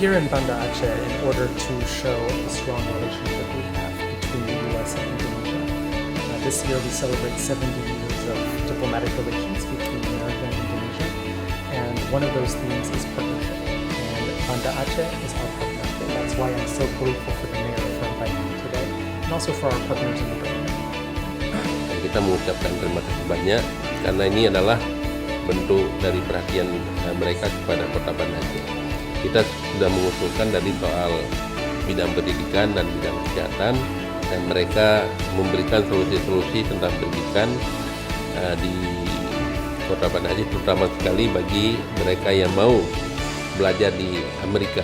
here in Banda Aceh, in order to show a strong relationship we have between the U.S. and Indonesia, this year we celebrate 70 years of diplomatic relations between America and Indonesia, and one of those themes is partnership. And Banda Aceh is our partner. And that's why I'm so grateful for the mayor for inviting me today, and also for our partners in the government. Dan kita mengucapkan terima kasih banyak karena ini adalah bentuk dari perhatian mereka kepada Kota Banda Aceh. Kita sudah mengusulkan dari soal bidang pendidikan dan bidang kesehatan, dan mereka memberikan solusi-solusi tentang pendidikan di Kota Banda Aceh, terutama sekali bagi mereka yang mau belajar di Amerika.